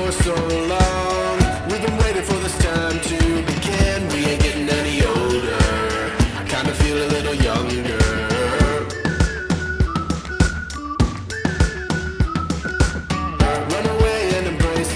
for so long. We've been waiting for this time to begin. We ain't getting any older. I kinda feel a little younger. Run away and embrace.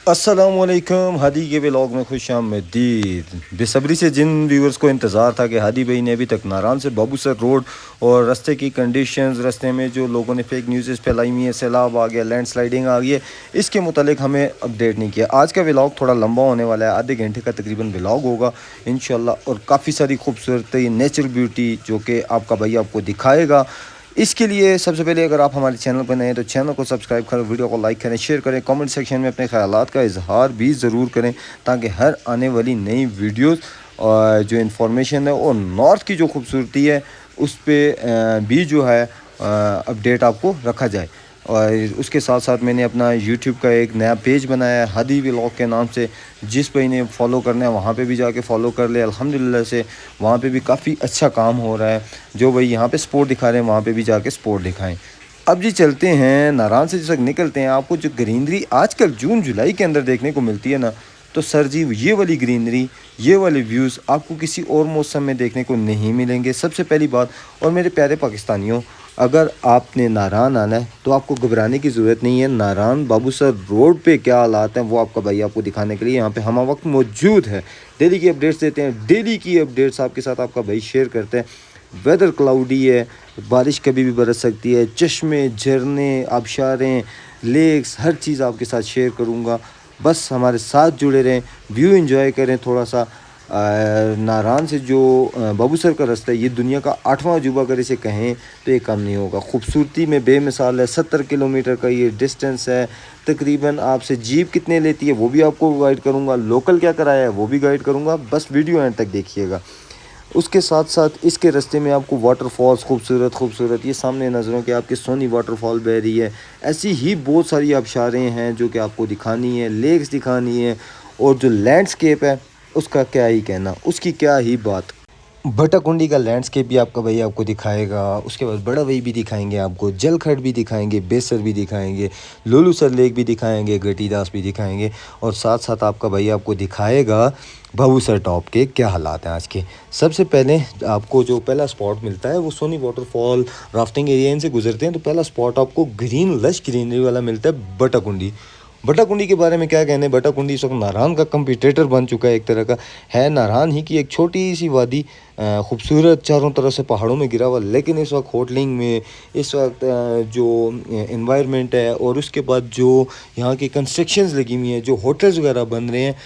अस्सलामुअलैकुम, हादी के vlog में खुश आमदीद। बेसब्री से जिन viewers को इंतज़ार था कि हादी भाई ने अभी तक नारान से बाबूसर रोड और रास्ते की कंडीशंस, रास्ते में जो लोगों ने फेक न्यूज़ फैलाई हुई है, सैलाब आ गया, लैंड स्लाइडिंग आ गई है, इसके मुतालिक हमें अपडेट नहीं किया। आज का व्लॉग थोड़ा लंबा होने वाला है, आधे घंटे का तकरीबन व्लॉग होगा इंशाल्लाह, और काफ़ी सारी खूबसूरती, नेचुरल ब्यूटी जो कि आपका भाई आपको दिखाएगा। इसके लिए सबसे पहले अगर आप हमारे चैनल पर नए हैं तो चैनल को सब्सक्राइब करें, वीडियो को लाइक करें, शेयर करें, कमेंट सेक्शन में अपने ख़यालात का इजहार भी ज़रूर करें, ताकि हर आने वाली नई वीडियोस जो इन्फॉर्मेशन है और नॉर्थ की जो खूबसूरती है उस पर भी जो है अपडेट आपको रखा जाए। और उसके साथ साथ मैंने अपना यूट्यूब का एक नया पेज बनाया है हादी व्लॉग के नाम से, जिस पे इन्हें फॉलो करना है वहाँ पे भी जाके फॉलो कर ले। अल्हम्दुलिल्लाह से वहाँ पे भी काफ़ी अच्छा काम हो रहा है। जो भाई यहाँ पे स्पोर्ट दिखा रहे हैं वहाँ पे भी जाके स्पोर्ट दिखाएं। अब जी चलते हैं नारान से, जैसे निकलते हैं। आपको जो ग्रीनरी आजकल जून जुलाई के अंदर देखने को मिलती है ना, तो सर जी ये वाली ग्रीनरी, ये वाले व्यूज़ आपको किसी और मौसम में देखने को नहीं मिलेंगे, सबसे पहली बात। और मेरे प्यारे पाकिस्तानियों, अगर आपने नारान आना है तो आपको घबराने की ज़रूरत नहीं है। नारान बाबूसर रोड पे क्या हालात हैं वो आपका भाई आपको दिखाने के लिए यहाँ पे हम वक्त मौजूद है। डेली की अपडेट्स देते हैं, डेली की अपडेट्स आपके साथ आपका भाई शेयर करते हैं। वेदर क्लाउडी है, बारिश कभी भी बरस सकती है, चश्मे, झरने, आबशारें, लेक्स, हर चीज़ आपके साथ शेयर करूँगा। बस हमारे साथ जुड़े रहें, व्यू एंजॉय करें थोड़ा सा। नारान से जो बाबूसर का रास्ता है, ये दुनिया का 8वां अजूबा अगर इसे कहें तो ये कम नहीं होगा। खूबसूरती में बेमिसाल है। 70 किलोमीटर का ये डिस्टेंस है तकरीबन। आपसे जीप कितने लेती है वो भी आपको गाइड करूँगा, लोकल क्या कराया है वो भी गाइड करूँगा। बस वीडियो एंड तक देखिएगा। उसके साथ साथ इसके रास्ते में आपको वाटरफॉल्स खूबसूरत खूबसूरत, ये सामने नज़रों के आपके सोनी वाटरफॉल बह रही है। ऐसी ही बहुत सारी आबशारें हैं जो कि आपको दिखानी है, लेक्स दिखानी है। और जो लैंडस्केप है उसका क्या ही कहना, उसकी क्या ही बात। भट्टाकुंडी का लैंडस्केप भी आपका भाई आपको दिखाएगा। उसके बाद बड़ा वही भी दिखाएंगे आपको, जलखड़ भी दिखाएंगे, बेसर भी दिखाएंगे, लोलूसर लेक भी दिखाएंगे, गटीदास भी दिखाएंगे। और साथ साथ आपका भाई आपको दिखाएगा बाबूसर टॉप के क्या हालात हैं आज के। सबसे पहले आपको जो पहला स्पॉट मिलता है वो सोनी वाटरफॉल राफ्टिंग एरिया इनसे गुजरते हैं तो पहला स्पॉट आपको ग्रीन लश ग्रीनरी वाला मिलता है भट्टाकुंडी। भट्टाकुंडी के बारे में क्या कहने, भट्टाकुंडी इस वक्त नारान का कंपटीटर बन चुका है। एक तरह का है नारान ही की एक छोटी सी वादी, खूबसूरत चारों तरफ से पहाड़ों में गिरा हुआ, लेकिन इस वक्त होटलिंग में इस वक्त जो इन्वायरमेंट है और उसके बाद जो यहाँ की कंस्ट्रक्शंस लगी हुई हैं, जो होटल्स वगैरह बन रहे हैं,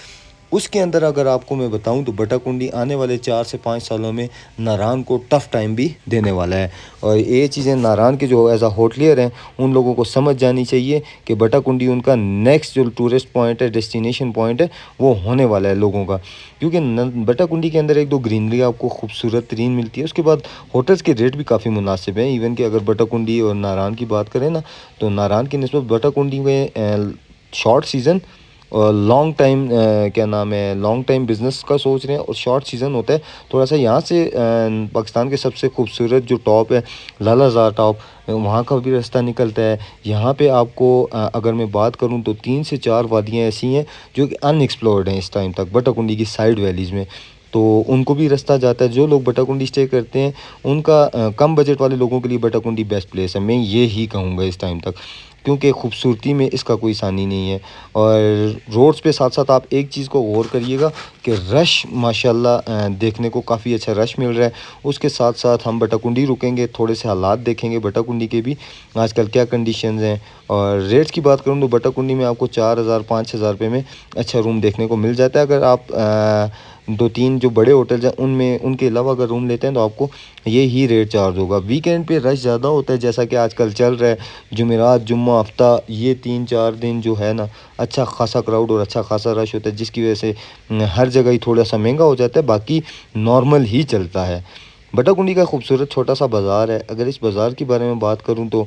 उसके अंदर अगर आपको मैं बताऊं तो भट्टाकुंडी आने वाले 4 से 5 सालों में नारान को टफ़ टाइम भी देने वाला है। और ये चीज़ें नारान के जो एज आ होटलियर हैं उन लोगों को समझ जानी चाहिए कि भट्टाकुंडी उनका नेक्स्ट जो टूरिस्ट पॉइंट है, डेस्टिनेशन पॉइंट है, वो होने वाला है लोगों का। क्योंकि भट्टाकुंडी के अंदर एक दो ग्रीनरी आपको खूबसूरत तरीन मिलती है। उसके बाद होटल्स के रेट भी काफ़ी मुनासिब हैं। इवन कि अगर भट्टाकुंडी और नारान की बात करें ना, तो नारान की निस्बत भट्टाकुंडी में शॉर्ट सीज़न और लॉन्ग टाइम क्या नाम है, लॉन्ग टाइम बिज़नेस का सोच रहे हैं और शॉर्ट सीज़न होता है थोड़ा सा। यहाँ से पाकिस्तान के सबसे खूबसूरत जो टॉप है लालाजार टॉप, वहाँ का भी रास्ता निकलता है। यहाँ पे आपको अगर मैं बात करूँ तो 3 से 4 वादियाँ ऐसी हैं जो कि अनएक्सप्लोर्ड हैं इस टाइम तक भट्टाकुंडी की साइड वैलीज़ में, तो उनको भी रास्ता जाता है। जो लोग भट्टाकुंडी स्टे करते हैं उनका कम बजट वाले लोगों के लिए भट्टाकुंडी बेस्ट प्लेस है, मैं ये ही कहूँगा इस टाइम तक, क्योंकि खूबसूरती में इसका कोई सानी नहीं है। और रोड्स पे साथ साथ आप एक चीज़ को गौर करिएगा कि रश माशाल्लाह देखने को काफ़ी अच्छा रश मिल रहा है। उसके साथ साथ हम भट्टाकुंडी रुकेंगे, थोड़े से हालात देखेंगे भट्टाकुंडी के भी आजकल क्या कंडीशंस हैं। और रेट्स की बात करूँ तो भट्टाकुंडी में आपको 4,000-5,000 रुपये में अच्छा रूम देखने को मिल जाता है। अगर आप 2-3 जो बड़े होटल्स हैं उनमें उनके अलावा अगर रूम लेते हैं तो आपको ये ही रेट चार्ज होगा। वीकेंड पे रश ज़्यादा होता है जैसा कि आजकल चल रहा है। जुमेरात, जुम्मा, हफ्ता, ये 3-4 दिन जो है ना, अच्छा खासा क्राउड और अच्छा खासा रश होता है, जिसकी वजह से हर जगह ही थोड़ा सा महंगा हो जाता है, बाकी नॉर्मल ही चलता है। भट्टाकुंडी का खूबसूरत छोटा सा बाज़ार है। अगर इस बाज़ार के बारे में बात करूं तो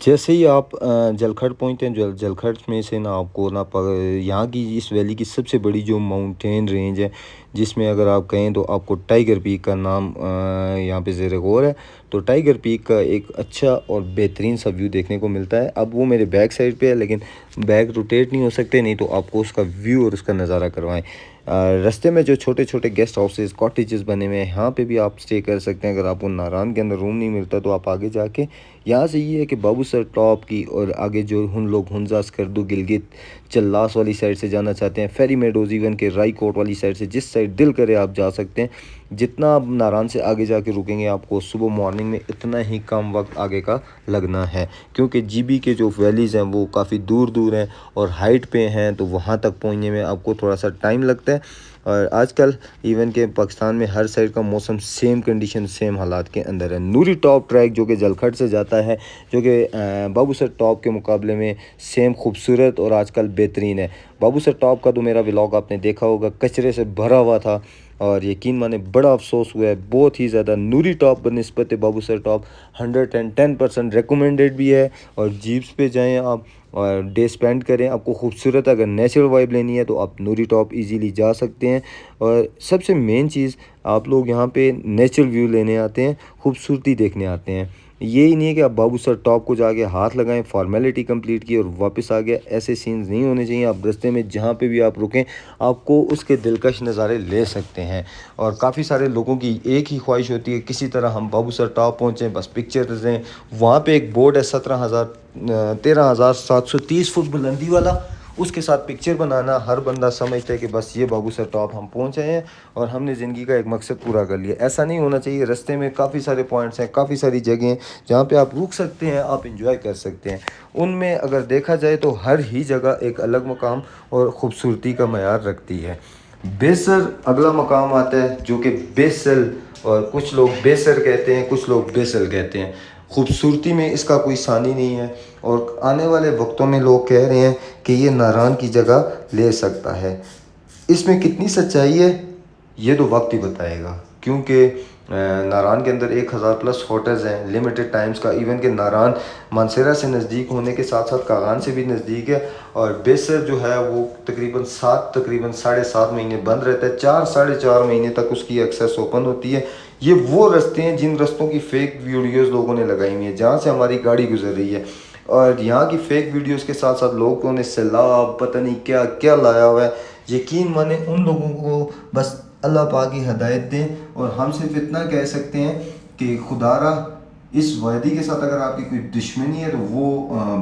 जैसे ही आप जलखड़ पहुँचते हैं, जलखड़ में से ना आपको ना यहाँ की इस वैली की सबसे बड़ी जो माउंटेन रेंज है, जिसमें अगर आप कहें तो आपको टाइगर पीक का नाम यहाँ पे ज़ेर गौर है। तो टाइगर पीक का एक अच्छा और बेहतरीन सा व्यू देखने को मिलता है। अब वो मेरे बैक साइड पे है, लेकिन बैक रोटेट नहीं हो सकते, नहीं तो आपको उसका व्यू और उसका नज़ारा करवाएं। रास्ते में जो छोटे छोटे गेस्ट हाउसेस कॉटेजेस बने हुए हैं, यहाँ पे भी आप स्टे कर सकते हैं। अगर आपको नारान के अंदर रूम नहीं मिलता तो आप आगे जाके यहाँ से ये है कि बाबूसर टॉप की और आगे जो हम लोग हुंजा स्कर्दू गिलगित चल्लास वाली साइड से जाना चाहते हैं, फेरी मेडोज इवन के राई कोट वाली साइड से, जिस साइड दिल करे आप जा सकते हैं। जितना आप नारान से आगे जाके रुकेंगे आपको सुबह मॉर्निंग में इतना ही कम वक्त आगे का लगना है, क्योंकि जीबी के जो वैलीज़ हैं वो काफ़ी दूर दूर हैं और हाइट पे हैं, तो वहाँ तक पहुँचने में आपको थोड़ा सा टाइम लगता है। और आजकल इवन के पाकिस्तान में हर साइड का मौसम सेम कंडीशन सेम हालात के अंदर है। नूरी टॉप ट्रैक जो कि जलखड़ से जाता है, जो कि बाबूसर टॉप के मुकाबले में सेम खूबसूरत और आजकल बेहतरीन है। बाबूसर टॉप का तो मेरा व्लॉग आपने देखा होगा, कचरे से भरा हुआ था और यकीन माने बड़ा अफसोस हुआ है बहुत ही ज़्यादा। नूरी टॉप बनिस्बत बाबूसर टॉप 110% रिकमेंडेड भी है। और जीप्स पे जाएं आप और डे स्पेंड करें, आपको खूबसूरत अगर नेचुरल वाइब लेनी है तो आप नूरी टॉप इजीली जा सकते हैं। और सबसे मेन चीज़, आप लोग यहाँ पे नेचुरल व्यू लेने आते हैं, खूबसूरती देखने आते हैं। यही नहीं है कि आप बाबूसर टॉप को जाके हाथ लगाएं, फॉर्मेलिटी कंप्लीट की और वापस आ गया, ऐसे सीन्स नहीं होने चाहिए। आप रास्ते में जहाँ पे भी आप रुकें, आपको उसके दिलकश नज़ारे ले सकते हैं। और काफ़ी सारे लोगों की एक ही ख्वाहिश होती है किसी तरह हम बाबूसर टॉप पहुँचें, बस पिक्चर लें। वहाँ पे एक बोर्ड है 13,730 फुट बुलंदी वाला, उसके साथ पिक्चर बनाना हर बंदा समझता है कि बस ये बाबूसर टॉप हम पहुंच आए हैं और हमने ज़िंदगी का एक मकसद पूरा कर लिया। ऐसा नहीं होना चाहिए। रास्ते में काफ़ी सारे पॉइंट्स हैं, काफ़ी सारी जगह हैं जहाँ पे आप रुक सकते हैं, आप इंजॉय कर सकते हैं। उनमें अगर देखा जाए तो हर ही जगह एक अलग मकाम और ख़ूबसूरती का मयार रखती है। बेसर अगला मकाम आता है जो कि बेसल, और कुछ लोग बेसर कहते हैं, कुछ लोग बेसल कहते हैं। खूबसूरती में इसका कोई सानी नहीं है और आने वाले वक्तों में लोग कह रहे हैं कि ये नारान की जगह ले सकता है। इसमें कितनी सच्चाई है ये तो वक्त ही बताएगा, क्योंकि नारान के अंदर 1000+ होटल्स हैं लिमिटेड टाइम्स का। इवन के नारान मानसेरा से नज़दीक होने के साथ साथ कागान से भी नज़दीक है। और बेसर जो है वो तकरीबन 7.5 महीने बंद रहता है, 4-4.5 महीने तक उसकी एक्सेस ओपन होती है। ये वो रास्ते हैं जिन रास्तों की फ़ेक वीडियोस लोगों ने लगाई हुई है, जहाँ से हमारी गाड़ी गुजर रही है। और यहाँ की फ़ेक वीडियोस के साथ साथ लोगों ने सैलाब पता नहीं क्या क्या लाया हुआ है। यकीन माने उन लोगों को बस अल्लाह पाक की हिदायत दें। और हम सिर्फ इतना कह सकते हैं कि खुदारा इस वादी के साथ अगर आपकी कोई दुश्मनी है तो वो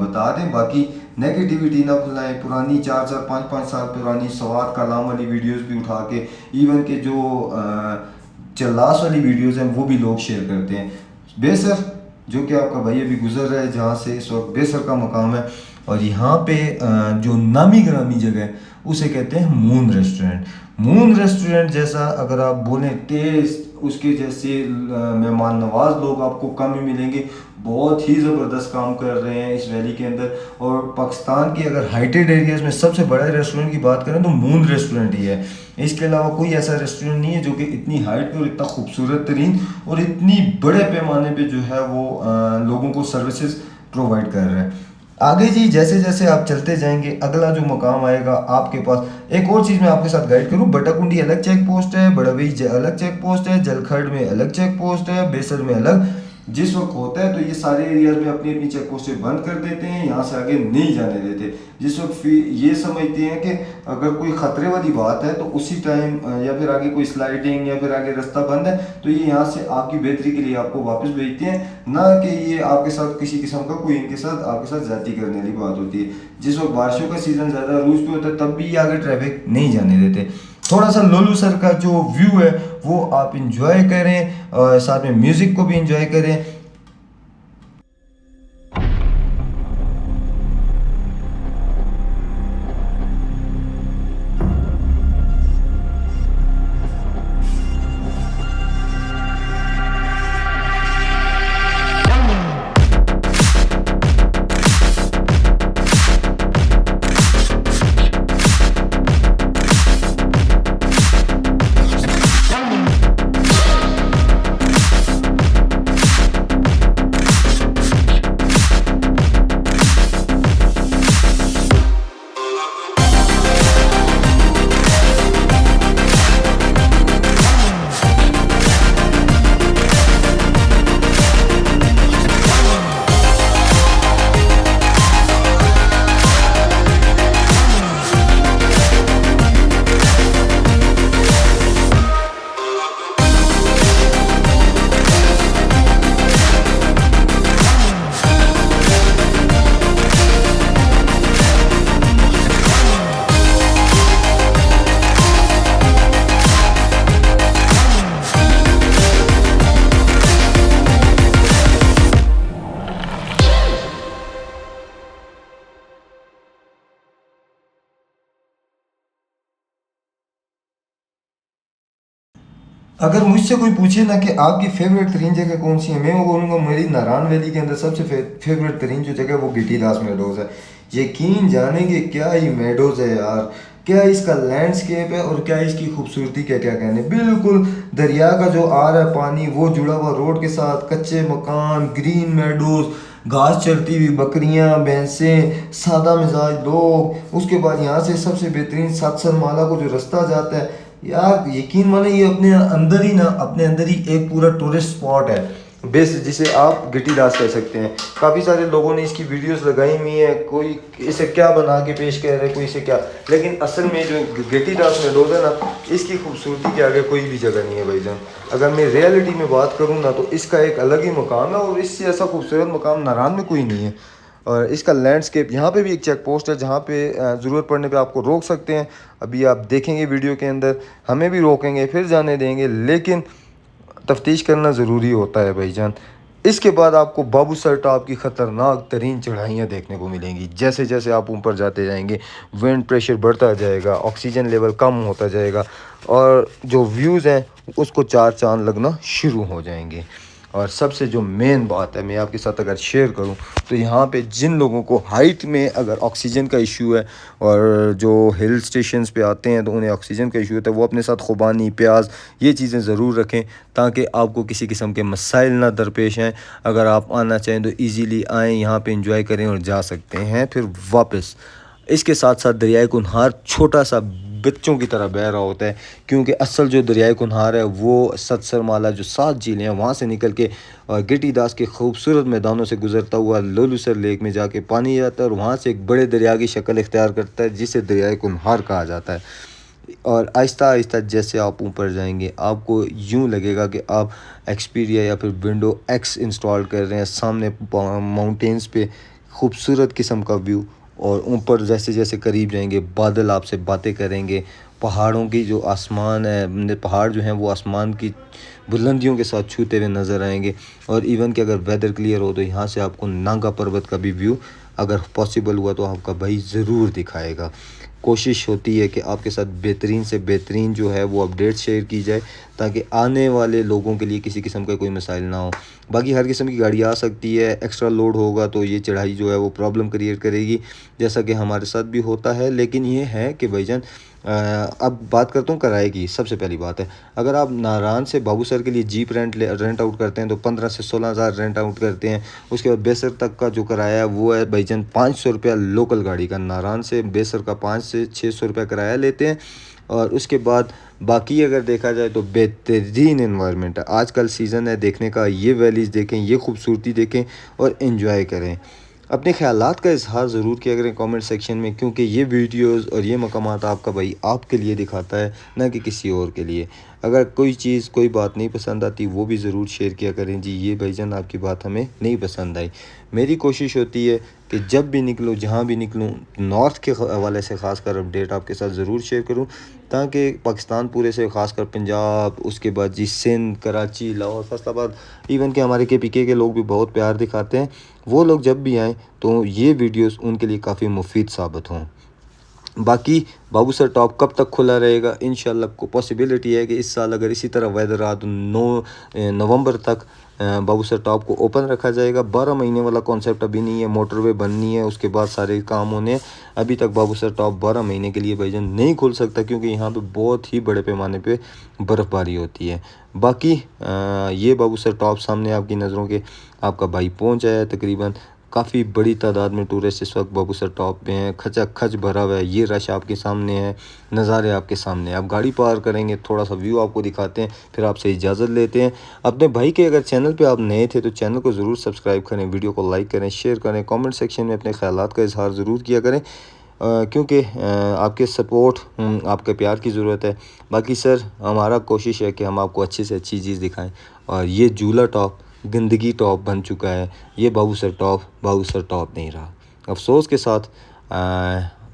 बता दें, बाकी नेगेटिविटी ना फैलाएं। पुरानी 4-4 5-5 साल पुरानी सवात कलाम वाली वीडियोस भी उठा के, इवन के जो चल्लास वाली वीडियोस हैं वो भी लोग शेयर करते हैं। बेसर जो कि आपका भाई अभी गुजर रहा है, जहाँ से इस वक्त बेसर का मकाम है, और यहाँ पे जो नामी ग्रामी जगह है उसे कहते हैं मून रेस्टोरेंट। मून रेस्टोरेंट जैसा अगर आप बोलें टेस्ट, उसके जैसे मेहमान नवाज लोग आपको कम ही मिलेंगे। बहुत ही ज़बरदस्त काम कर रहे हैं इस वैली के अंदर। और पाकिस्तान की अगर हाइटेड एरियाज़ में सबसे बड़ा रेस्टोरेंट की बात करें तो मून रेस्टोरेंट ही है। इसके अलावा कोई ऐसा रेस्टोरेंट नहीं है जो कि इतनी हाइट पे और इतना खूबसूरत तरीन और इतनी बड़े पैमाने पे जो है वो लोगों को सर्विसेज प्रोवाइड कर रहा है। आगे जी जैसे जैसे आप चलते जाएंगे अगला जो मकाम आएगा आपके पास, एक और चीज़ मैं आपके साथ गाइड करूँ, बटाकुंडी अलग चेक पोस्ट है, बड़ावई अलग चेक पोस्ट है, जलखड़ में अलग चेक पोस्ट है, बेसर में अलग। जिस वक्त होता है तो ये सारे एरियाज में अपनी अपनी चेक पोस्टें बंद कर देते हैं, यहाँ से आगे नहीं जाने देते। जिस वक्त ये समझते हैं कि अगर कोई ख़तरे वाली बात है तो उसी टाइम या फिर आगे कोई स्लाइडिंग या फिर आगे रास्ता बंद है तो ये यहाँ से आपकी बेहतरी के लिए आपको वापस भेजते हैं, ना कि ये आपके साथ किसी किस्म का कोई इनके साथ आपके साथ ज़्यादती करने वाली बात होती है। जिस वक्त बारिशों का सीज़न ज़्यादा रूज पे होता है तब भी आगे ट्रैफिक नहीं जाने देते। थोड़ा सा लोलू सर का जो व्यू है वो आप इंजॉय करें और साथ में म्यूज़िक को भी इंजॉय करें। अगर मुझसे कोई पूछे ना कि आपकी फेवरेट तरीन जगह कौन सी है, मैं वो बोलूँगा मेरी नारायण वैली के अंदर सबसे फेवरेट तरीन जो जगह है वो गिटी दास मेडोज़ है। यकीन जानेंगे क्या ही मेडोज़ है यार, क्या इसका लैंडस्केप है और क्या इसकी खूबसूरती क्या क्या कहने। बिल्कुल दरिया का जो आ रहा है पानी वो जुड़ा हुआ रोड के साथ, कच्चे मकान, ग्रीन मेडोज़, घास चरती हुई बकरियां भैंसें, सादा मिजाज लोग। उसके बाद यहाँ से सबसे बेहतरीन सातसर माला को जो रास्ता जाता है यार, यकीन माने ये अपने अंदर ही एक पूरा टूरिस्ट स्पॉट है बेस्ट, जिसे आप गिटी दास कह सकते हैं। काफ़ी सारे लोगों ने इसकी वीडियोस लगाई हुई हैं, कोई इसे क्या बना के पेश कर रहा है, कोई इसे क्या, लेकिन असल में जो गिटी दास मेडोज़ है ना, इसकी खूबसूरती के आगे कोई भी जगह नहीं है भाईजान। अगर मैं रियलिटी में बात करूँ ना तो इसका एक अलग ही मकाम है और इससे ऐसा खूबसूरत मकाम नारायण में कोई नहीं है। और इसका लैंडस्केप, यहाँ पे भी एक चेक पोस्ट है जहाँ पे ज़रूरत पड़ने पे आपको रोक सकते हैं। अभी आप देखेंगे वीडियो के अंदर, हमें भी रोकेंगे फिर जाने देंगे, लेकिन तफ्तीश करना ज़रूरी होता है भाईजान। इसके बाद आपको बाबू सर टॉप की ख़तरनाक तरीन चढ़ाइयाँ देखने को मिलेंगी। जैसे जैसे आप ऊपर जाते जाएंगे विंड प्रेशर बढ़ता जाएगा, ऑक्सीजन लेवल कम होता जाएगा और जो व्यूज़ हैं उसको चार चांद लगना शुरू हो जाएंगे। और सबसे जो मेन बात है मैं आपके साथ अगर शेयर करूं तो यहाँ पे जिन लोगों को हाइट में अगर ऑक्सीजन का इशू है और जो हिल स्टेशंस पे आते हैं तो उन्हें ऑक्सीजन का इशू होता है, वो अपने साथ खुबानी, प्याज, ये चीज़ें ज़रूर रखें ताकि आपको किसी किस्म के मसाइल ना दरपेश हैं। अगर आप आना चाहें तो ईज़िली आएँ, यहाँ पे इंजॉय करें और जा सकते हैं फिर वापस। इसके साथ साथ दरियाए कुन्हार छोटा सा बच्चों की तरह बह रहा होता है, क्योंकि असल जो दरियाए कुन्हार है वो सतसर माला जो 7 झीलें हैं वहाँ से निकल के गिटी दास के खूबसूरत मैदानों से गुजरता हुआ लोलूसर लेक में जाके पानी जाता है और वहाँ से एक बड़े दरिया की शक्ल इख्तियार करता है जिसे दरियाए कुन्हार कहा जाता है। और आहिस्ता आहिस्ता जैसे आप ऊपर जाएंगे आपको यूँ लगेगा कि आप एक्सपीरिया या फिर विंडो एक्स इंस्टॉल कर रहे हैं, सामने माउंटेन्स पे खूबसूरत किस्म का व्यू। और ऊपर जैसे जैसे करीब जाएंगे बादल आपसे बातें करेंगे, पहाड़ों की जो आसमान है, पहाड़ जो हैं वो आसमान की बुलंदियों के साथ छूते हुए नज़र आएंगे। और इवन कि अगर वेदर क्लियर हो तो यहाँ से आपको नागा पर्वत का भी व्यू अगर पॉसिबल हुआ तो आपका भाई ज़रूर दिखाएगा। कोशिश होती है कि आपके साथ बेहतरीन से बेहतरीन जो है वो अपडेट शेयर की जाए ताकि आने वाले लोगों के लिए किसी किस्म का कोई मसाइल ना हो। बाकी हर किस्म की गाड़ी आ सकती है, एक्स्ट्रा लोड होगा तो ये चढ़ाई जो है वो प्रॉब्लम क्रिएट करेगी, जैसा कि हमारे साथ भी होता है। लेकिन ये है कि भाईजान अब बात करता हूँ किराए की। सबसे पहली बात है, अगर आप नारायण से बाबूसर के लिए जीप रेंट आउट करते हैं तो 15 से 16 हज़ार रेंट आउट करते हैं। उसके बाद बेसर तक का जो किराया है वो है भाईजान 500 रुपया लोकल गाड़ी का। नारायण से बेसर का 500 से 600 रुपया किराया लेते हैं। और उसके बाद बाकी अगर देखा जाए तो बेहतरीन एनवायरनमेंट है, आजकल सीज़न है देखने का, ये वैलीज़ देखें, ये खूबसूरती देखें और एंजॉय करें। अपने ख़यालात का इजहार ज़रूर किया करें कमेंट सेक्शन में, क्योंकि ये वीडियोस और ये मकामात आपका भाई आपके लिए दिखाता है ना कि किसी और के लिए। अगर कोई चीज़ कोई बात नहीं पसंद आती वो भी ज़रूर शेयर किया करें जी, ये भाईजान आपकी बात हमें नहीं पसंद आई। मेरी कोशिश होती है कि जब भी निकलूँ, जहाँ भी निकलूँ, नॉर्थ के हवाले से ख़ासकर अपडेट आपके साथ ज़रूर शेयर करूँ ताकि पाकिस्तान पूरे से ख़ासकर पंजाब, उसके बाद जी सिंध, कराची, लाहौर, फैसलाबाद, इवन कि हमारे KPK के लोग भी बहुत प्यार दिखाते हैं। वो लोग जब भी आएँ तो ये वीडियोस उनके लिए काफ़ी मुफीद साबित हों। बाकी बाबूसर टॉप कब तक खुला रहेगा, इंशाल्लाह को पॉसिबिलिटी है कि इस साल अगर इसी तरह वेदर रहा तो 9 नवंबर तक बाबूसर टॉप को ओपन रखा जाएगा। 12 महीने वाला कॉन्सेप्ट अभी नहीं है, मोटरवे बननी है, उसके बाद सारे काम होने हैं। अभी तक बाबूसर टॉप 12 महीने के लिए भाईजान नहीं खुल सकता क्योंकि यहाँ पे बहुत ही बड़े पैमाने पे बर्फ़बारी होती है। बाकी ये बाबूसर टॉप सामने आपकी नज़रों के आपका भाई पहुँच आया है। तकरीबन काफ़ी बड़ी तादाद में टूरिस्ट इस वक्त बाबूसर टॉप पे हैं, खचा खच भरा हुआ है। ये रश आपके सामने है, नज़ारे आपके सामने। आप गाड़ी पार करेंगे, थोड़ा सा व्यू आपको दिखाते हैं, फिर आपसे इजाज़त लेते हैं। अपने भाई के अगर चैनल पे आप नए थे तो चैनल को ज़रूर सब्सक्राइब करें, वीडियो को लाइक करें, शेयर करें, कमेंट सेक्शन में अपने ख़यालात का इजहार ज़रूर किया करें क्योंकि आपके सपोर्ट, आपके प्यार की ज़रूरत है। बाकी सर हमारा कोशिश है कि हम आपको अच्छी से अच्छी चीज़ दिखाएँ। और ये झूला टॉप गंदगी टॉप बन चुका है, ये बाबूसर टॉप नहीं रहा। अफसोस के साथ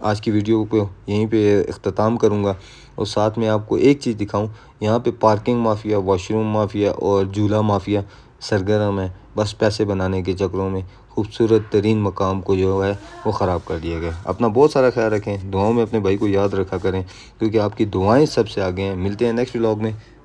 आज की वीडियो को यहीं पे इख्तिताम करूँगा और साथ में आपको एक चीज़ दिखाऊं, यहाँ पे पार्किंग माफिया, वॉशरूम माफिया और झूला माफिया सरगर्म है। बस पैसे बनाने के चक्करों में खूबसूरत तरीन मकाम को जो है वो ख़राब कर दिया गया। अपना बहुत सारा ख्याल रखें, दुआओं में अपने भाई को याद रखा करें क्योंकि आपकी दुआएं सबसे आगे हैं। मिलते हैं नेक्स्ट व्लॉग में,